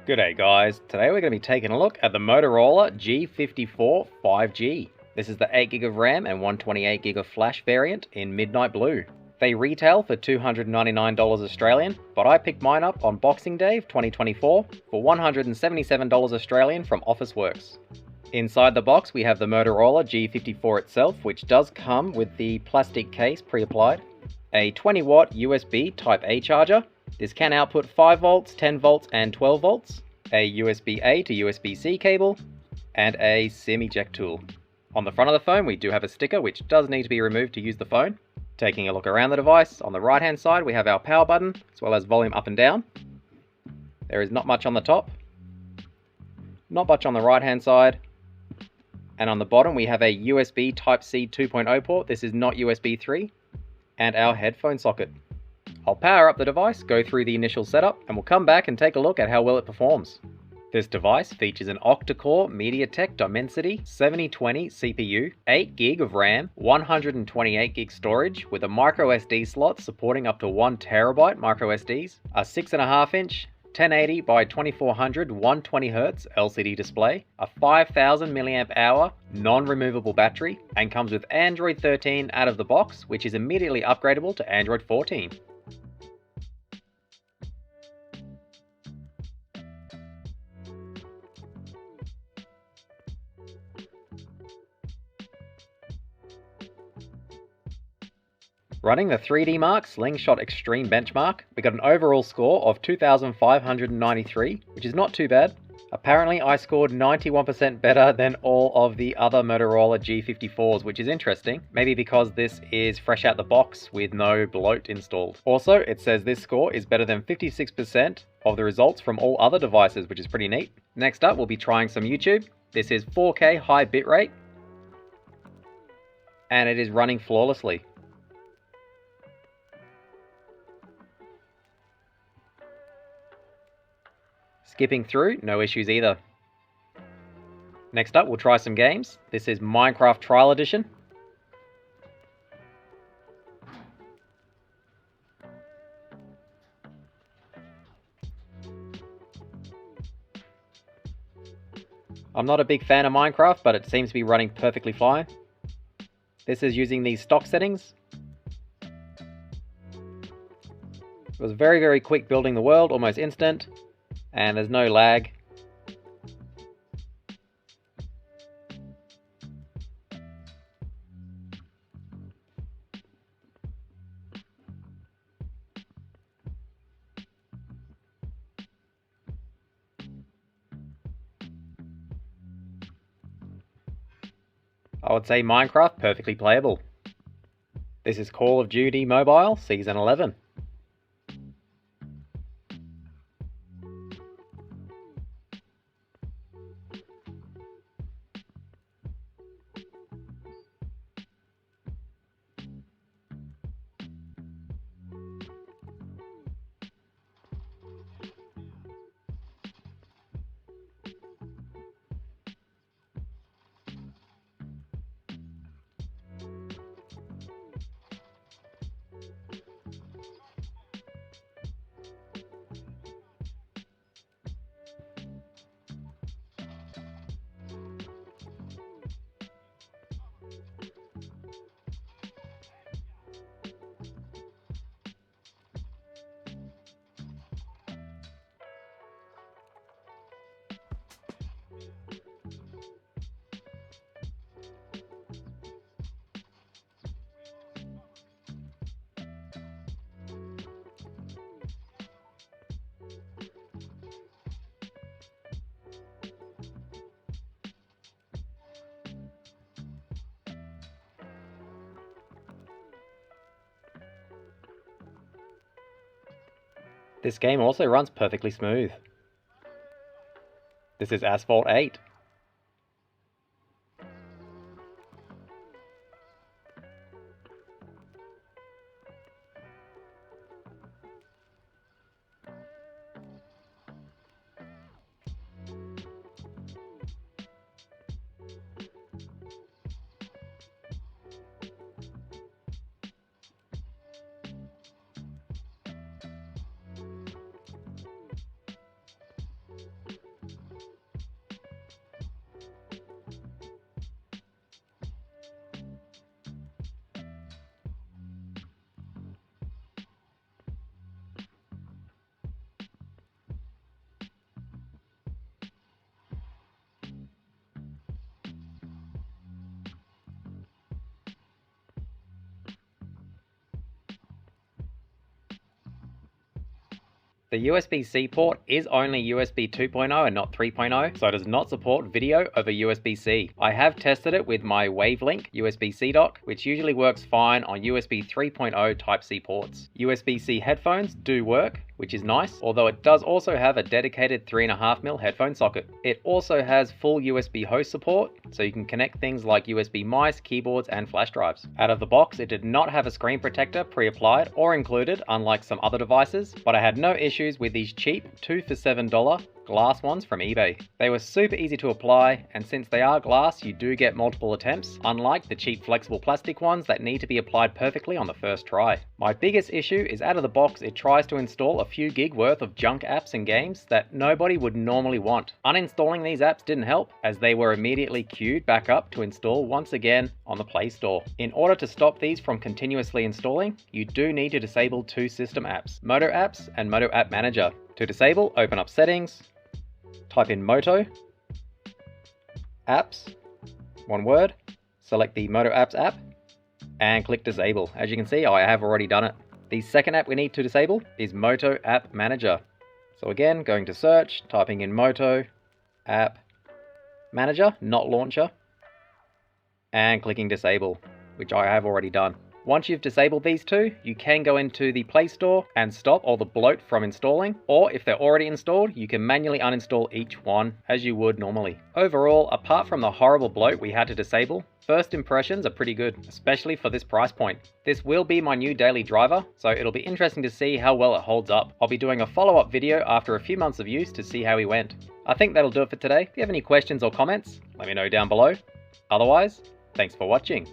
G'day guys, today we're going to be taking a look at the Motorola G54 5G. This is the 8GB of RAM and 128GB of flash variant in midnight blue. They retail for $299 Australian, but I picked mine up on Boxing Day of 2024 for $177 Australian from Officeworks. Inside the box we have the Motorola G54 itself, which does come with the plastic case pre-applied, a 20-watt USB Type-A charger. This can output 5 volts, 10 volts and 12 volts, a USB-A to USB-C cable, and a SIM eject tool. On the front of the phone we do have a sticker which does need to be removed to use the phone. Taking a look around the device, on the right hand side we have our power button as well as volume up and down. There is not much on the top, not much on the right hand side, and on the bottom we have a USB Type-C 2.0 port. This is not USB 3, and our headphone socket. I'll power up the device, go through the initial setup, and we'll come back and take a look at how well it performs. This device features an octa-core MediaTek Dimensity 7020 CPU, 8GB of RAM, 128GB storage with a microSD slot supporting up to 1TB microSDs, a 6.5-inch 1080 by 2400 120Hz LCD display, a 5000 mAh non-removable battery, and comes with Android 13 out of the box, which is immediately upgradable to Android 14. Running the 3D Mark Slingshot Extreme benchmark, we got an overall score of 2,593, which is not too bad. Apparently I scored 91% better than all of the other Motorola G54s, which is interesting, maybe because this is fresh out the box with no bloat installed. Also, it says this score is better than 56% of the results from all other devices, which is pretty neat. Next up, we'll be trying some YouTube. This is 4K high bitrate, and it is running flawlessly. Skipping through, no issues either. Next up, we'll try some games. This is Minecraft Trial Edition. I'm not a big fan of Minecraft, but it seems to be running perfectly fine. This is using these stock settings. It was very quick building the world, almost instant. And there's no lag. I would say Minecraft perfectly playable. This is Call of Duty Mobile Season 11. This game also runs perfectly smooth. This is Asphalt 8. The USB-C port is only USB 2.0 and not 3.0, so it does not support video over USB-C. I have tested it with my Wavelink USB-C dock, which usually works fine on USB 3.0 Type-C ports. USB-C headphones do work, which is nice, although it does also have a dedicated 3.5mm headphone socket. It also has full USB host support, so you can connect things like USB mice, keyboards, and flash drives. Out of the box, it did not have a screen protector pre-applied or included, unlike some other devices, but I had no issues with these cheap 2 for $7 glass ones from eBay. They were super easy to apply, and since they are glass, you do get multiple attempts, unlike the cheap flexible plastic ones that need to be applied perfectly on the first try. My biggest issue is out of the box, it tries to install a few gig worth of junk apps and games that nobody would normally want. Uninstalling these apps didn't help, as they were immediately queued back up to install once again on the Play Store. In order to stop these from continuously installing, you do need to disable two system apps, Moto Apps and Moto App Manager. To disable, open up Settings, type in Moto, Apps, one word, select the Moto Apps app, and click Disable. As you can see, I have already done it. The second app we need to disable is Moto App Manager. So again, going to search, typing in Moto App Manager, not Launcher, and clicking Disable, which I have already done. Once you've disabled these two, you can go into the Play Store and stop all the bloat from installing, or if they're already installed, you can manually uninstall each one as you would normally. Overall, apart from the horrible bloat we had to disable, first impressions are pretty good, especially for this price point. This will be my new daily driver, so it'll be interesting to see how well it holds up. I'll be doing a follow-up video after a few months of use to see how he went. I think that'll do it for today. If you have any questions or comments, let me know down below. Otherwise, thanks for watching.